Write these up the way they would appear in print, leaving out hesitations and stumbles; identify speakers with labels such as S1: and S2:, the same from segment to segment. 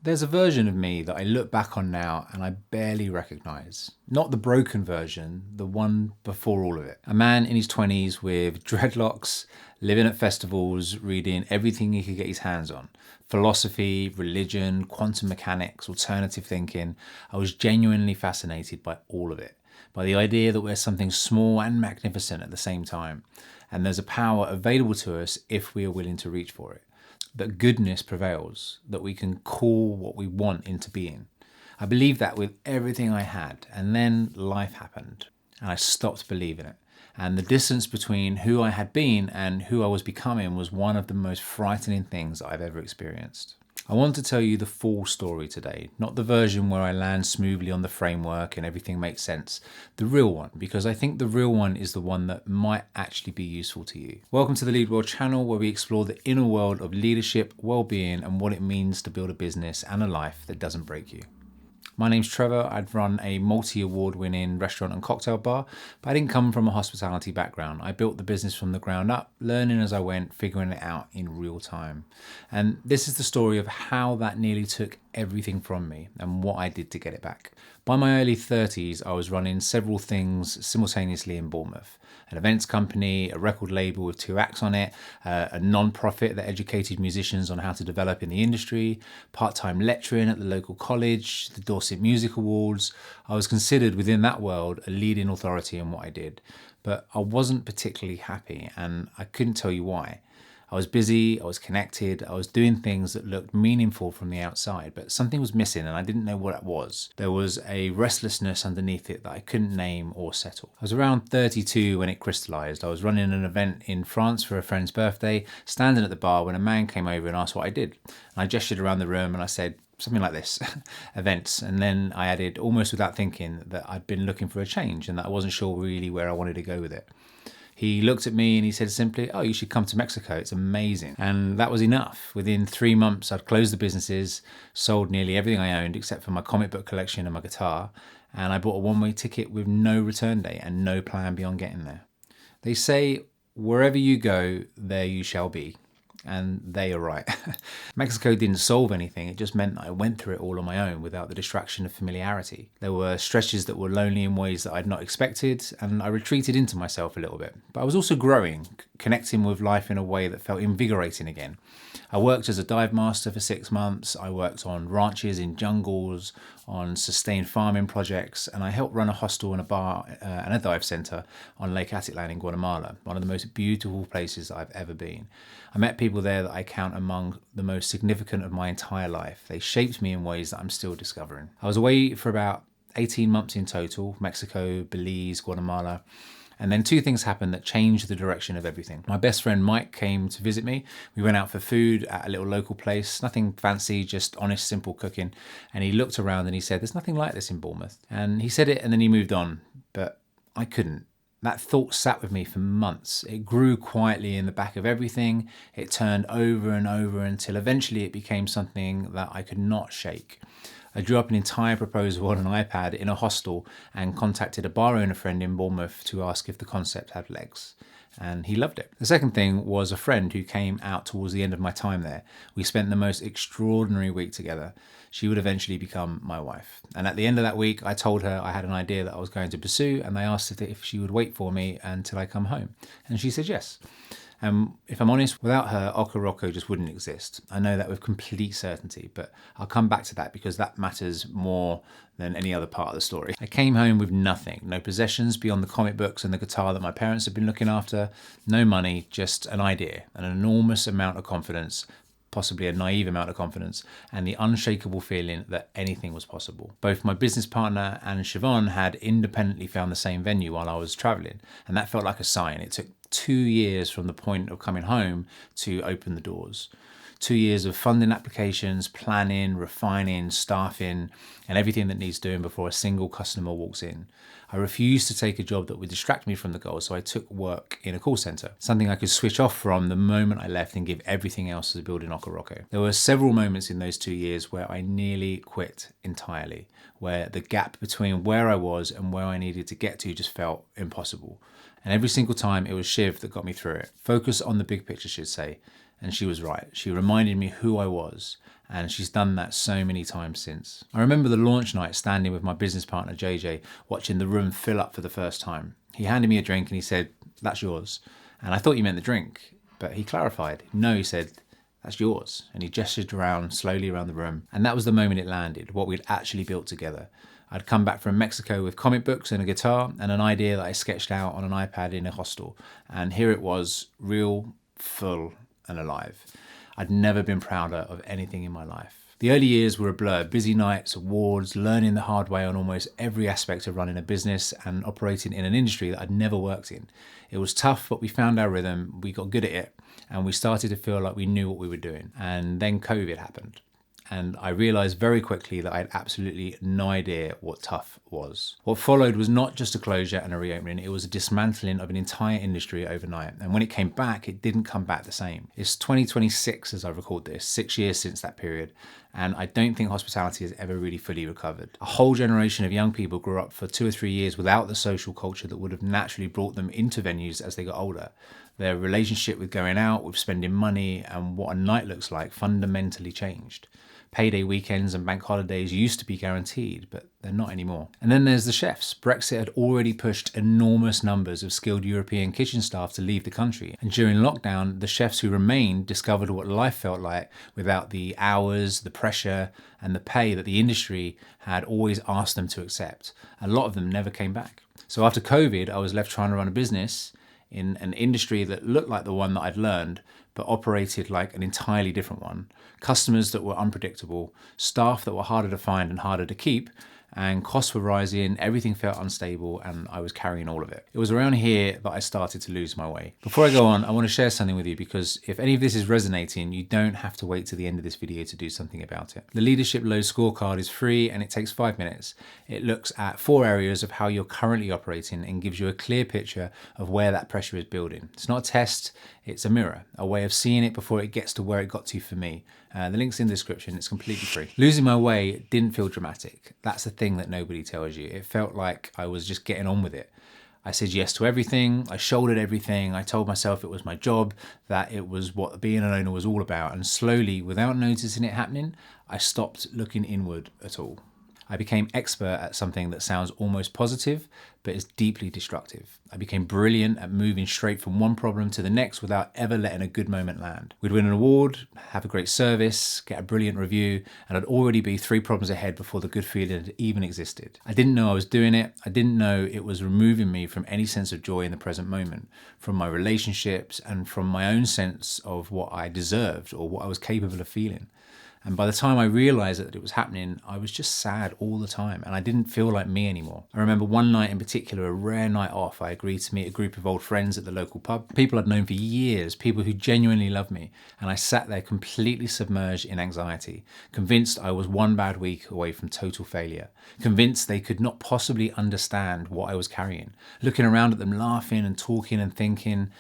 S1: There's a version of me that I look back on now and I barely recognize. Not the broken version, the one before all of it. A man in his 20s with dreadlocks, living at festivals, reading everything he could get his hands on. Philosophy, religion, quantum mechanics, alternative thinking. I was genuinely fascinated by all of it. By the idea that we're something small and magnificent at the same time. And there's a power available to us if we are willing to reach for it. That goodness prevails, that we can call what we want into being. I believed that with everything I had, and then life happened, and I stopped believing it. And the distance between who I had been and who I was becoming was one of the most frightening things I've ever experienced. I want to tell you the full story today, not the version where I land smoothly on the framework and everything makes sense. The real one, because I think the real one is the one that might actually be useful to you. Welcome to the Lead World channel, where we explore the inner world of leadership, well-being, and what it means to build a business and a life that doesn't break you. My name's Trevor. I'd run a multi-award winning restaurant and cocktail bar, but I didn't come from a hospitality background. I built the business from the ground up, learning as I went, figuring it out in real time. And this is the story of how that nearly took everything from me and what I did to get it back. By my early 30s, I was running several things simultaneously in Bournemouth. An events company, a record label with 2 acts on it, a non-profit that educated musicians on how to develop in the industry, part-time lecturing at the local college, the Dorset Music Awards. I was considered within that world a leading authority in what I did, but I wasn't particularly happy, and I couldn't tell you why. I was busy, I was connected, I was doing things that looked meaningful from the outside, but something was missing and I didn't know what it was. There was a restlessness underneath it that I couldn't name or settle. I was around 32 when it crystallized. I was running an event in France for a friend's birthday, standing at the bar when a man came over and asked what I did. And I gestured around the room and I said, something like this, events. And then I added, almost without thinking, that I'd been looking for a change and that I wasn't sure really where I wanted to go with it. He looked at me and he said simply, "Oh, you should come to Mexico. It's amazing." And that was enough. Within 3 months, I'd closed the businesses, sold nearly everything I owned except for my comic book collection and my guitar. And I bought a one-way ticket with no return date and no plan beyond getting there. They say, wherever you go, there you shall be. And they are right. Mexico didn't solve anything. It just meant that I went through it all on my own without the distraction of familiarity. There were stretches that were lonely in ways that I'd not expected, and I retreated into myself a little bit. But I was also growing, connecting with life in a way that felt invigorating again. I worked as a dive master for 6 months. I worked on ranches in jungles, on sustained farming projects, and I helped run a hostel and a bar and a dive center on Lake Atitlan in Guatemala, one of the most beautiful places that I've ever been. I met people there that I count among the most significant of my entire life. They shaped me in ways that I'm still discovering. I was away for about 18 months in total, Mexico, Belize, Guatemala. And then 2 things happened that changed the direction of everything. My best friend Mike came to visit me. We went out for food at a little local place, nothing fancy, just honest, simple cooking. And he looked around and he said, "There's nothing like this in Bournemouth." And he said it and then he moved on, but I couldn't. That thought sat with me for months. It grew quietly in the back of everything. It turned over and over until eventually it became something that I could not shake. I drew up an entire proposal on an iPad in a hostel and contacted a bar owner friend in Bournemouth to ask if the concept had legs. And he loved it. The second thing was a friend who came out towards the end of my time there. We spent the most extraordinary week together. She would eventually become my wife. And at the end of that week, I told her I had an idea that I was going to pursue, and I asked her if she would wait for me until I come home. And she said yes. If I'm honest, without her, Rocco just wouldn't exist. I know that with complete certainty, but I'll come back to that because that matters more than any other part of the story. I came home with nothing, no possessions beyond the comic books and the guitar that my parents had been looking after, no money, just an idea, an enormous amount of confidence, possibly a naive amount of confidence, and the unshakable feeling that anything was possible. Both my business partner and Siobhan had independently found the same venue while I was traveling, and that felt like a sign. It took 2 years from the point of coming home to open the doors. 2 years of funding applications, planning, refining, staffing, and everything that needs doing before a single customer walks in. I refused to take a job that would distract me from the goal, so I took work in a call center, something I could switch off from the moment I left and give everything else to building Rocco. There were several moments in those 2 years where I nearly quit entirely, where the gap between where I was and where I needed to get to just felt impossible. And every single time it was Shiv that got me through it. Focus on the big picture, she'd say. And she was right. She reminded me who I was And she's done that so many times since. I remember the launch night standing with my business partner, JJ, watching the room fill up for the first time. He handed me a drink and he said, "That's yours." And I thought you meant the drink, but he clarified. No, he said, "That's yours." And he gestured slowly around the room. And that was the moment it landed, what we'd actually built together. I'd come back from Mexico with comic books and a guitar and an idea that I sketched out on an iPad in a hostel. And here it was, real, full and alive. I'd never been prouder of anything in my life. The early years were a blur, busy nights, awards, learning the hard way on almost every aspect of running a business and operating in an industry that I'd never worked in. It was tough, but we found our rhythm, we got good at it, and we started to feel like we knew what we were doing. And then COVID happened. And I realized very quickly that I had absolutely no idea what tough was. What followed was not just a closure and a reopening, it was a dismantling of an entire industry overnight. And when it came back, it didn't come back the same. It's 2026 as I record this, 6 years since that period. And I don't think hospitality has ever really fully recovered. A whole generation of young people grew up for 2 or 3 years without the social culture that would have naturally brought them into venues as they got older. Their relationship with going out, with spending money, and what a night looks like fundamentally changed. Payday weekends and bank holidays used to be guaranteed, but they're not anymore. And then there's the chefs. Brexit had already pushed enormous numbers of skilled European kitchen staff to leave the country. And during lockdown, the chefs who remained discovered what life felt like without the hours, the pressure, and the pay that the industry had always asked them to accept. A lot of them never came back. So after COVID, I was left trying to run a business in an industry that looked like the one that I'd learned, but operated like an entirely different one. Customers that were unpredictable, staff that were harder to find and harder to keep, and costs were rising, everything felt unstable, and I was carrying all of it. It was around here that I started to lose my way. Before I go on, I want to share something with you because if any of this is resonating, you don't have to wait to the end of this video to do something about it. The Leadership Load scorecard is free and it takes 5 minutes. It looks at 4 areas of how you're currently operating and gives you a clear picture of where that pressure is building. It's not a test, it's a mirror, a way of seeing it before it gets to where it got to for me. The link's in the description, it's completely free. Losing my way didn't feel dramatic. That's the thing that nobody tells you. It felt like I was just getting on with it. I said yes to everything, I shouldered everything, I told myself it was my job, that it was what being an owner was all about, and slowly, without noticing it happening, I stopped looking inward at all. I became expert at something that sounds almost positive, but is deeply destructive. I became brilliant at moving straight from one problem to the next without ever letting a good moment land. We'd win an award, have a great service, get a brilliant review, and I'd already be 3 problems ahead before the good feeling had even existed. I didn't know I was doing it. I didn't know it was removing me from any sense of joy in the present moment, from my relationships and from my own sense of what I deserved or what I was capable of feeling. And by the time I realized that it was happening, I was just sad all the time and I didn't feel like me anymore. I remember one night in particular, a rare night off, I agreed to meet a group of old friends at the local pub, people I'd known for years, people who genuinely loved me. And I sat there completely submerged in anxiety, convinced I was one bad week away from total failure, convinced they could not possibly understand what I was carrying, looking around at them laughing and talking and thinking,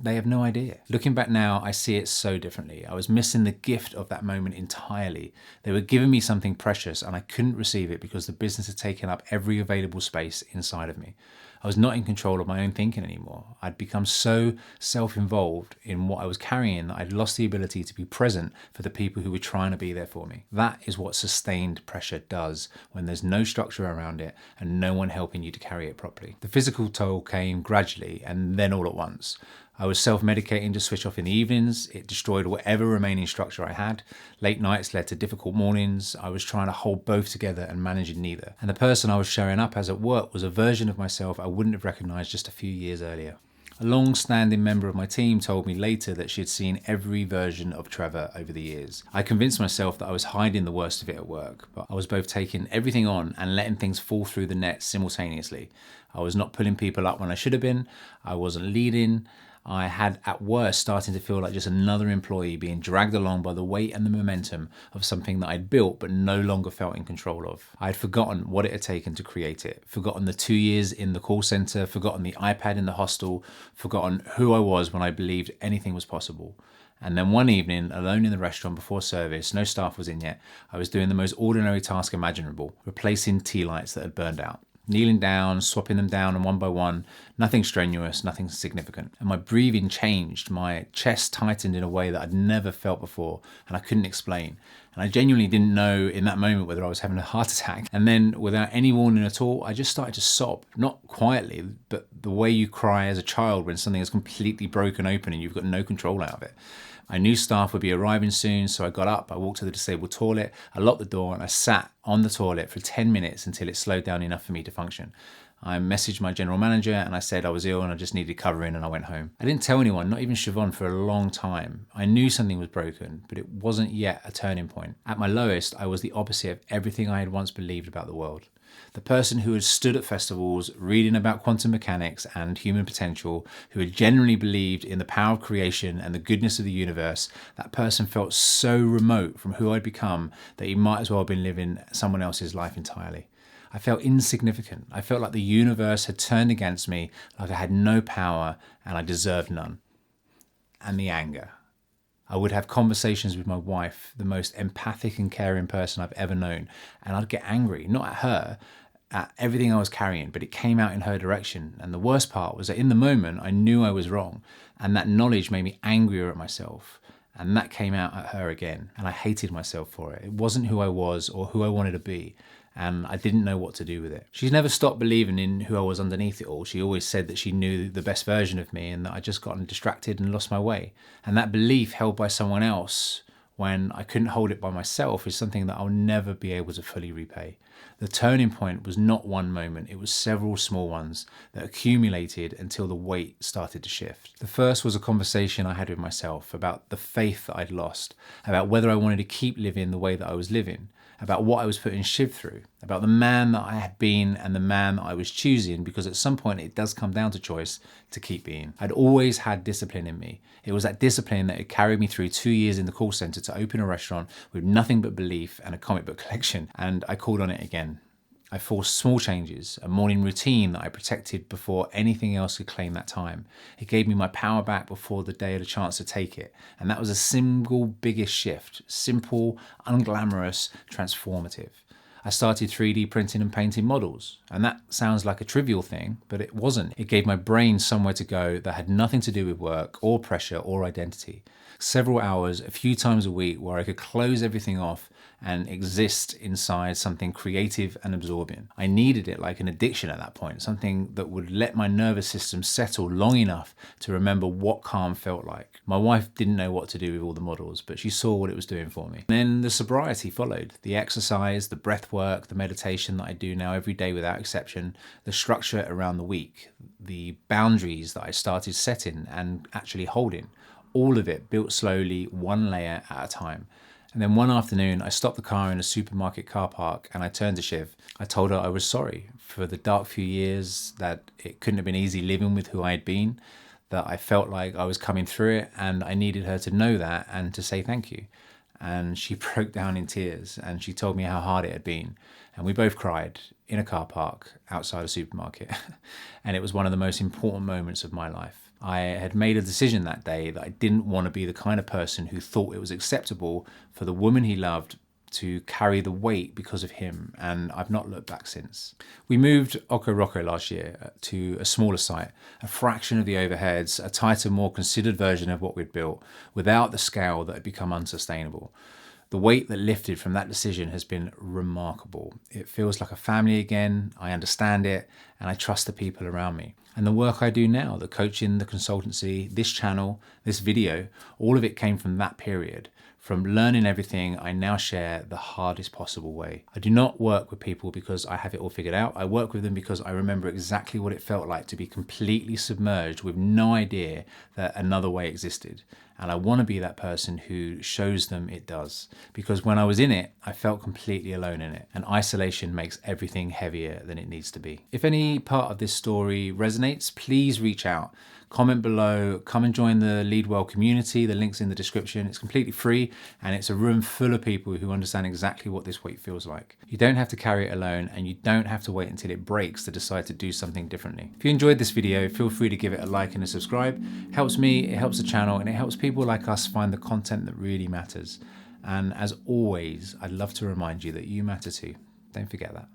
S1: they have no idea. Looking back now, I see it so differently. I was missing the gift of that moment entirely. They were giving me something precious and I couldn't receive it because the business had taken up every available space inside of me. I was not in control of my own thinking anymore. I'd become so self-involved in what I was carrying that I'd lost the ability to be present for the people who were trying to be there for me. That is what sustained pressure does when there's no structure around it and no one helping you to carry it properly. The physical toll came gradually and then all at once. I was self-medicating to switch off in the evenings. It destroyed whatever remaining structure I had. Late nights led to difficult mornings. I was trying to hold both together and managing neither. And the person I was showing up as at work was a version of myself I wouldn't have recognized just a few years earlier. A long-standing member of my team told me later that she had seen every version of Trevor over the years. I convinced myself that I was hiding the worst of it at work, but I was both taking everything on and letting things fall through the net simultaneously. I was not pulling people up when I should have been. I wasn't leading. I had at worst starting to feel like just another employee being dragged along by the weight and the momentum of something that I'd built but no longer felt in control of. I had forgotten what it had taken to create it, forgotten the 2 years in the call center, forgotten the iPad in the hostel, forgotten who I was when I believed anything was possible. And then one evening, alone in the restaurant before service, no staff was in yet, I was doing the most ordinary task imaginable, replacing tea lights that had burned out. kneeling down, swapping them down and one by one, nothing strenuous, nothing significant. And my breathing changed, my chest tightened in a way that I'd never felt before, and I couldn't explain. And I genuinely didn't know in that moment whether I was having a heart attack. And then without any warning at all, I just started to sob, not quietly, but the way you cry as a child when something is completely broken open and you've got no control out of it. I knew staff would be arriving soon, so I got up, I walked to the disabled toilet, I locked the door, and I sat on the toilet for 10 minutes until it slowed down enough for me to function. I messaged my general manager and I said I was ill and I just needed covering, and I went home. I didn't tell anyone, not even Siobhan, for a long time. I knew something was broken, but it wasn't yet a turning point. At my lowest, I was the opposite of everything I had once believed about the world. The person who had stood at festivals reading about quantum mechanics and human potential, who had genuinely believed in the power of creation and the goodness of the universe, that person felt so remote from who I'd become that he might as well have been living someone else's life entirely. I felt insignificant. I felt like the universe had turned against me, like I had no power and I deserved none. And the anger. I would have conversations with my wife, the most empathic and caring person I've ever known, and I'd get angry, not at her, at everything I was carrying, but it came out in her direction. And the worst part was that in the moment, I knew I was wrong, and that knowledge made me angrier at myself. And that came out at her again, and I hated myself for it. It wasn't who I was or who I wanted to be, and I didn't know what to do with it. She's never stopped believing in who I was underneath it all. She always said that she knew the best version of me and that I'd just gotten distracted and lost my way. And that belief held by someone else when I couldn't hold it by myself is something that I'll never be able to fully repay. The turning point was not one moment, it was several small ones that accumulated until the weight started to shift. The first was a conversation I had with myself about the faith that I'd lost, about whether I wanted to keep living the way that I was living, about what I was putting Shiv through, about the man that I had been and the man that I was choosing, because at some point it does come down to choice to keep being. I'd always had discipline in me. It was that discipline that had carried me through 2 years in the call center to open a restaurant with nothing but belief and a comic book collection, and I called on it again. I forced small changes, a morning routine that I protected before anything else could claim that time. It gave me my power back before the day had a chance to take it. And that was a single biggest shift. Simple, unglamorous, transformative. I started 3D printing and painting models. And that sounds like a trivial thing, but it wasn't. It gave my brain somewhere to go that had nothing to do with work or pressure or identity. Several hours, a few times a week, where I could close everything off and exist inside something creative and absorbing. I needed it like an addiction at that point, something that would let my nervous system settle long enough to remember what calm felt like. My wife didn't know what to do with all the models, but she saw what it was doing for me. And then the sobriety followed. The exercise, the breath work, the meditation that I do now every day without exception, the structure around the week, the boundaries that I started setting and actually holding. All of it built slowly, one layer at a time. And then one afternoon, I stopped the car in a supermarket car park and I turned to Shiv. I told her I was sorry for the dark few years, that it couldn't have been easy living with who I had been, that I felt like I was coming through it and I needed her to know that and to say thank you. And she broke down in tears and she told me how hard it had been. And we both cried in a car park outside a supermarket. And it was one of the most important moments of my life. I had made a decision that day that I didn't want to be the kind of person who thought it was acceptable for the woman he loved to carry the weight because of him, and I've not looked back since. We moved Rocco last year to a smaller site, a fraction of the overheads, a tighter, more considered version of what we'd built, without the scale that had become unsustainable. The weight that lifted from that decision has been remarkable. It feels like a family again, I understand it, and I trust the people around me. And the work I do now, the coaching, the consultancy, this channel, this video, all of it came from that period. From learning everything, I now share the hardest possible way. I do not work with people because I have it all figured out. I work with them because I remember exactly what it felt like to be completely submerged with no idea that another way existed. And I want to be that person who shows them it does. Because when I was in it, I felt completely alone in it. And isolation makes everything heavier than it needs to be. If any part of this story resonates, please reach out. Comment below, come and join the Lead Well community. The link's in the description. It's completely free and it's a room full of people who understand exactly what this weight feels like. You don't have to carry it alone and you don't have to wait until it breaks to decide to do something differently. If you enjoyed this video, feel free to give it a like and a subscribe. It helps me, it helps the channel, and it helps people like us find the content that really matters. And as always, I'd love to remind you that you matter too. Don't forget that.